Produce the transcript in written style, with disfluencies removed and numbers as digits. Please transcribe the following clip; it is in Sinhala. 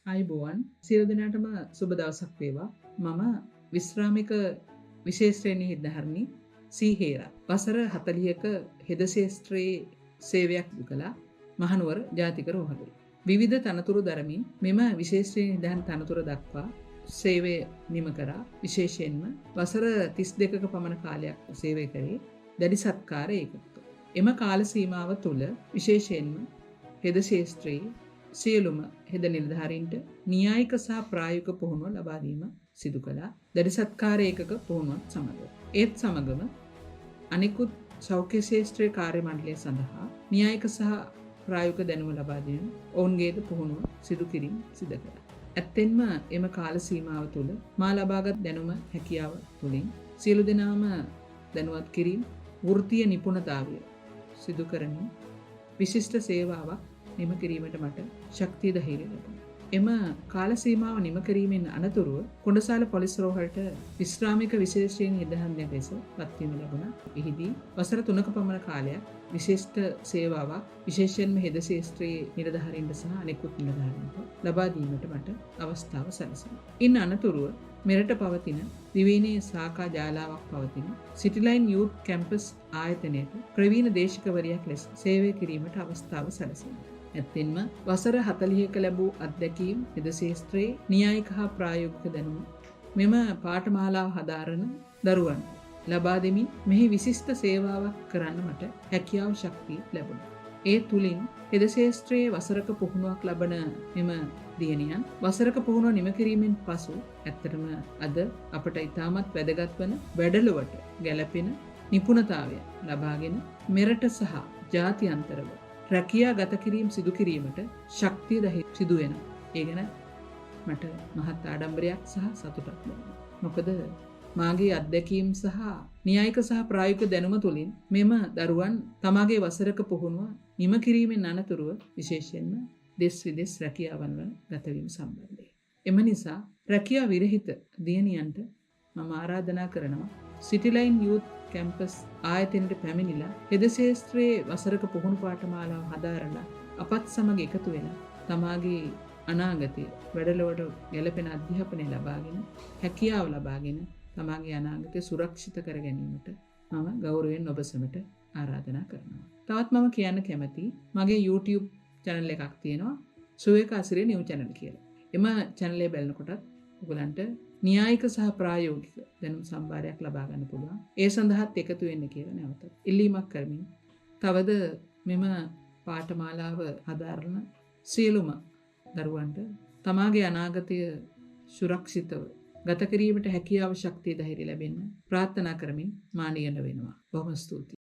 ආයුබෝවන් සියලු දෙනාටම සුබ දවසක් වේවා. මම විශ්‍රාමික විශේෂ ශ්‍රේණි හිතධාරණී සීහේරා. වසර 40ක හෙද ශාස්ත්‍රයේ සේවයක් කළා මහනුවර ජාතික රෝහලේ. විවිධ තනතුරු දරමින් මෙම විශේෂ ශ්‍රේණි නිලධාරී තනතුර දක්වා සේවය නිම කරා. විශේෂයෙන්ම වසර 32ක පමණ කාලයක් සේවය කරේ දැඩි සත්කාර ඒකත්ව. එම කාල සීමාව තුළ විශේෂයෙන්ම හෙද ශාස්ත්‍රයේ සියලුම හෙද නිලධාරීන්ට න්‍යායික සහ ප්‍රායෝගික පුහුණුව ලබා දීම සිදු කළා. දැඩි සත්කාර ඒකක පුහුණුවත් සමග. ඒත් සමගම අනිකුත් සෞඛ්‍ය ශාස්ත්‍රයේ කාර්ය මණ්ඩලය සඳහා න්‍යායික සහ ප්‍රායෝගික දැනුම ලබා දීම ඔවුන්ගේද පුහුණුව සිදු කිරීම සිදු කළා. ඇත්තෙන්ම එම කාල සීමාව තුළ මා ලබාගත් දැනුම හැකියාව තුළින් සියලු දෙනාම දැනුවත් කිරීම වෘත්තීය නිපුණතාවය සිදු කරමින් විශිෂ්ට සේවාවක් නිම කිරීමට මට ශක්තිය ධෛර්යය ලැබුණා. එම කාල සීමාව නිම කිරීමෙන් අනතුරුව කොණ්ඩසාල පොලිස් රෝහලට විශ්‍රාමික විශේෂ ශ්‍රේණි නිලධාරියෙක් ලෙස පත්වීම ලැබුණා. එහිදී වසර 3ක පමණ කාලයක් විශිෂ්ට සේවාවක් විශේෂයෙන්ම හෙද ශාස්ත්‍රයේ නිලධාරීන්ට සහ අනෙකුත් නිලධාරීන්ට ලබා දීමට මට අවස්ථාව සැලසුණා. ඉන් අනතුරුව මෙරට පවතින දිවයිනේ ශාඛා ජාලාවක් පවතින සිටිලයින් යූත් කැම්පස් ආයතනයේ ප්‍රවීණ දේශකවරියක් ලෙස සේවය කිරීමට අවස්ථාව සැලසුණා. ඇත්තෙන්ම වසර 40ක ලැබූ අත්දැකීම් හෙද ශාස්ත්‍රයේ න්‍යායික හා ප්‍රායෝගික දැනුම මෙම පාඨමාලාව හදාරන දරුවන් ලබා දෙමින් මෙහි විශිෂ්ට සේවාවක් කරන්න මට හැකියාව ශක්තිය ලැබුණා. ඒ තුලින් හෙද ශාස්ත්‍රයේ වසරක පුහුණුවක් ලබන මෙම දියණියන් වසරක පුහුණුව නිම කිරීමෙන් පසු ඇත්තටම අද අපට ඉතාමත් වැදගත් වන වැඩලුවට ගැළපෙන නිපුණතාවය ලබාගෙන මෙරට සහ ජාත්‍යන්තරව රැකියා ගත කිරීම සිදු කිරීමට ශක්තිය සිදු වෙනවා. ඒ ගැන මට මහත් ආඩම්බරයක් සහ සතුටක් ලැබෙනවා. මොකද මාගේ අත්දැකීම් සහ න්‍යායික සහ ප්‍රායෝගික දැනුම තුළින් මෙම දරුවන් තමාගේ වසරක පුහුණුව නිම කිරීමෙන් අනතුරුව විශේෂයෙන්ම දෙස් විදෙස් රැකියාවන් වල ගතවීම සම්බන්ධයෙන්. එම නිසා රැකියා විරහිත දියණියන්ට මම ආරාධනා කරනවා සිටිලයින් යූත් කැම්පස් ආයතනයට පැමිණිලා හෙද ශාස්ත්‍රයේ වසරක පුහුණු පාඨමාලාව හදාරලා අපත් සමග එකතු වෙලා තමාගේ අනාගතය වැඩලොවට ගැලපෙන අධ්‍යාපනය ලබාගෙන හැකියාව ලබාගෙන තමාගේ අනාගතය සුරක්ෂිත කර ගැනීමට මම ගෞරවයෙන් ඔබ සැමට ආරාධනා කරනවා. තවත් මම කියන්න කැමතියි මගේ YouTube channel එකක් තියෙනවා සුවේකාසිරිය නිව් channel කියලා. එම channel එක බලනකොටත් ඔයගලන්ට න්‍යායික සහ ප්‍රායෝගික දැනුම් සම්භාරයක් ලබා ගන්න පුළුවන්. ඒ සඳහාත් එකතු වෙන්න කියලා නැවත ඉල්ලීමක් කරමින් තවද මෙම පාඨමාලාව හදාරන සියලුම දරුවන්ට තමාගේ අනාගතය සුරක්ෂිතව ගත කිරීමට හැකියාව ශක්තිය ධෛර්යය ලැබෙන්න ප්‍රාර්ථනා කරමින් මා නියම වෙනවා. බොහොම ස්තුතියි.